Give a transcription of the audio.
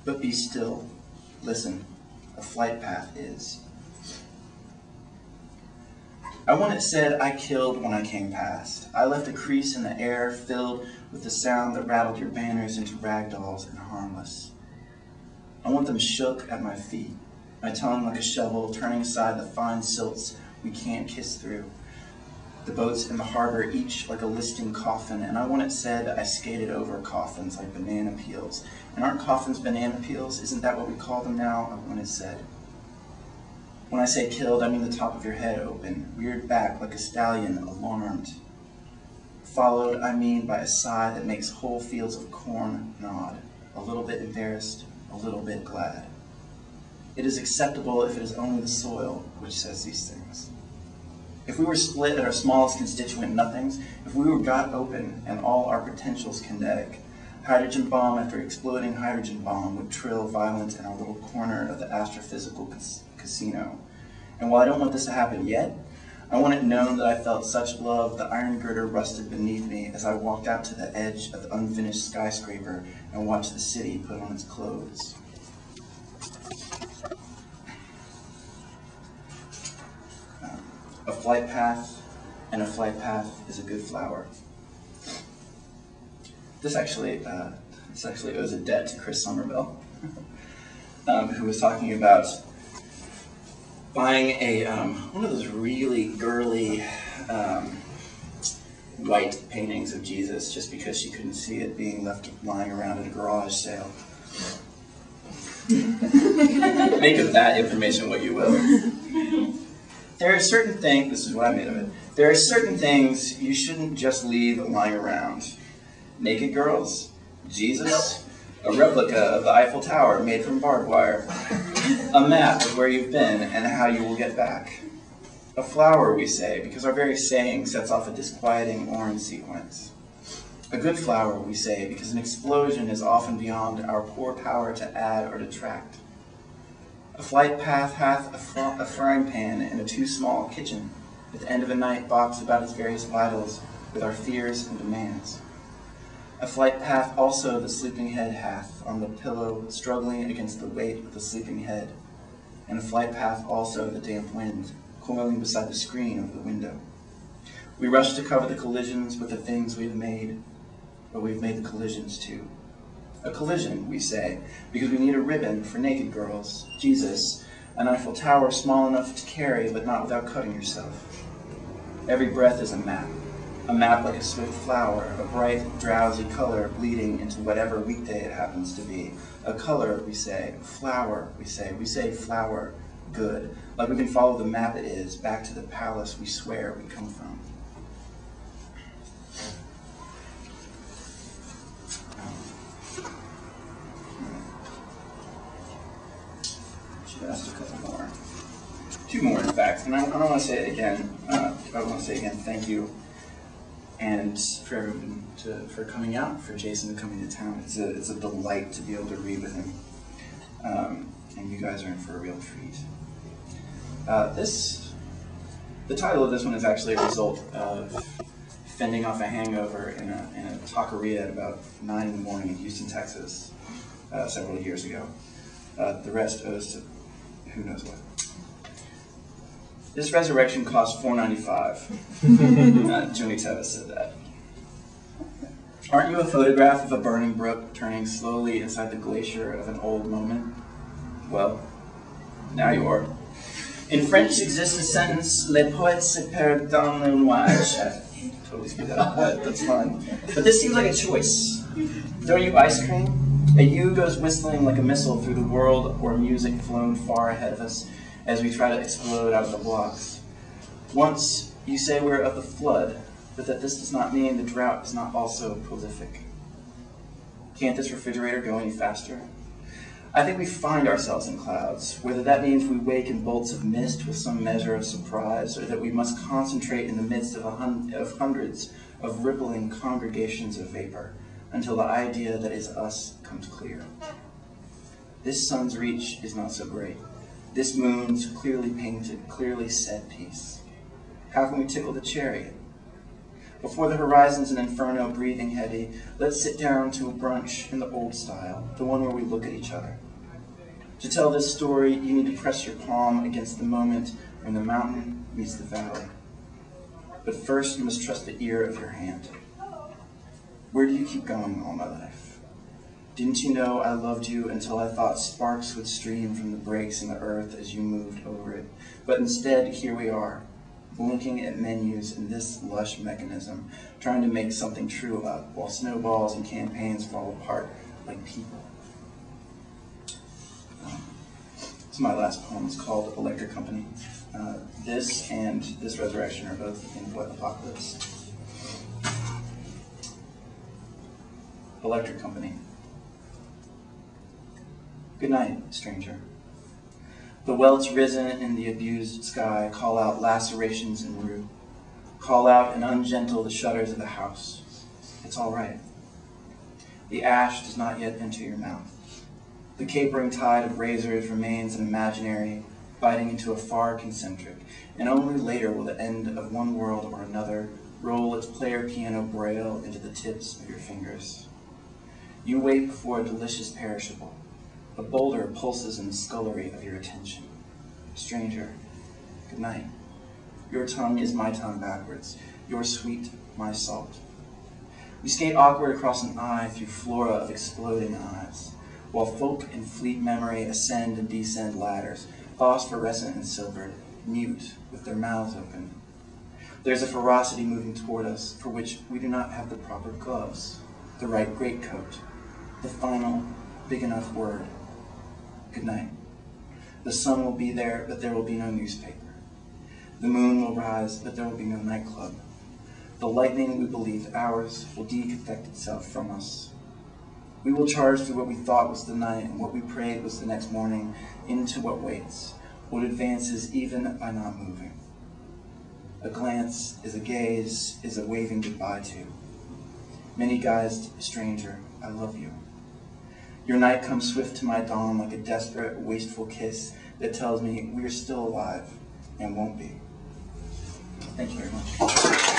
But be still. Listen, a flight path is. I want it said I killed when I came past. I left a crease in the air filled with the sound that rattled your banners into ragdolls and harmless. I want them shook at my feet, my tongue like a shovel, turning aside the fine silts we can't kiss through. The boats in the harbor each like a listing coffin, and I want it said I skated over coffins like banana peels. And aren't coffins banana peels? Isn't that what we call them now? I want it said. When I say killed, I mean the top of your head open, reared back like a stallion, alarmed. Followed, I mean by a sigh that makes whole fields of corn nod, a little bit embarrassed, a little bit glad. It is acceptable if it is only the soil which says these things. If we were split at our smallest constituent nothings, if we were got open and all our potentials kinetic, hydrogen bomb after exploding hydrogen bomb would trill violent in our little corner of the astrophysical casino. And while I don't want this to happen yet, I want it known that I felt such love the iron girder rusted beneath me as I walked out to the edge of the unfinished skyscraper and watched the city put on its clothes. A flight path, and a flight path is a good flower. This actually owes a debt to Chris Somerville, who was talking about buying a one of those really girly white paintings of Jesus just because she couldn't see it being left lying around at a garage sale. Make of that information what you will. There are certain things, this is what I made of it, there are certain things you shouldn't just leave lying around. Naked girls, Jesus, a replica of the Eiffel Tower made from barbed wire, a map of where you've been and how you will get back. A flower, we say, because our very saying sets off a disquieting orange sequence. A good flower, we say, because an explosion is often beyond our poor power to add or detract. A flight path hath a frying pan and a too small kitchen, at the end of a night box about its various vitals with our fears and demands. A flight path also the sleeping head hath on the pillow struggling against the weight of the sleeping head, and a flight path also the damp wind coiling beside the screen over the window. We rush to cover the collisions with the things we've made, but we've made the collisions too. A collision, we say, because we need a ribbon for naked girls, Jesus, an Eiffel Tower small enough to carry but not without cutting yourself. Every breath is a map like a swift flower, a bright, drowsy color bleeding into whatever weekday it happens to be. A color, we say, flower, we say flower, good, like we can follow the map it is back to the palace we swear we come from. Asked a couple more. Two more, in fact. And I don't want to say it again. I want to say again, thank you. And for everyone for coming out, for Jason coming to town. It's a delight to be able to read with him. And you guys are in for a real treat. The title of this one is actually a result of fending off a hangover in a taqueria at about 9 in the morning in Houston, Texas, several years ago. The rest owes to who knows what. This resurrection cost $4.95. Joni Tevis said that. Aren't you a photograph of a burning brook turning slowly inside the glacier of an old moment? Well, now you are. In French exists a sentence, les poètes se perdent dans le nuage. Totally screwed that up, but that's fine. But this seems like a choice. Throw you ice cream? A U goes whistling like a missile through the world or music flown far ahead of us as we try to explode out of the blocks. Once, you say we're of the flood, but that this does not mean the drought is not also prolific. Can't this refrigerator go any faster? I think we find ourselves in clouds, whether that means we wake in bolts of mist with some measure of surprise, or that we must concentrate in the midst of hundreds of rippling congregations of vapor, until the idea that is us comes clear. This sun's reach is not so great. This moon's clearly painted, clearly set piece. How can we tickle the chariot? Before the horizon's an inferno breathing heavy, let's sit down to a brunch in the old style, the one where we look at each other. To tell this story, you need to press your palm against the moment when the mountain meets the valley. But first, you must trust the ear of your hand. Where do you keep going all my life? Didn't you know I loved you until I thought sparks would stream from the breaks in the earth as you moved over it? But instead, here we are, blinking at menus in this lush mechanism, trying to make something true up, while snowballs and campaigns fall apart like people. So my last poem is called Electric Company. This and This Resurrection are both in What Apocalypse. Electric Company. Good night, stranger. The welts risen in the abused sky call out lacerations and rue. Call out and ungentle the shutters of the house. It's all right. The ash does not yet enter your mouth. The capering tide of razors remains an imaginary, biting into a far concentric, and only later will the end of one world or another roll its player piano braille into the tips of your fingers. You wait before a delicious perishable. A boulder pulses in the scullery of your attention. Stranger, good night. Your tongue is my tongue backwards, your sweet, my salt. We skate awkward across an eye through flora of exploding eyes, while folk in fleet memory ascend and descend ladders, phosphorescent and silvered, mute, with their mouths open. There's a ferocity moving toward us for which we do not have the proper gloves, the right greatcoat, the final, big enough word. Good night. The sun will be there, but there will be no newspaper. The moon will rise, but there will be no nightclub. The lightning we believe ours will deconfect itself from us. We will charge through what we thought was the night and what we prayed was the next morning into what waits, what advances even by not moving. A glance is a gaze, is a waving goodbye to. Many-guised stranger, I love you. Your night comes swift to my dawn like a desperate, wasteful kiss that tells me we're still alive and won't be. Thank you very much.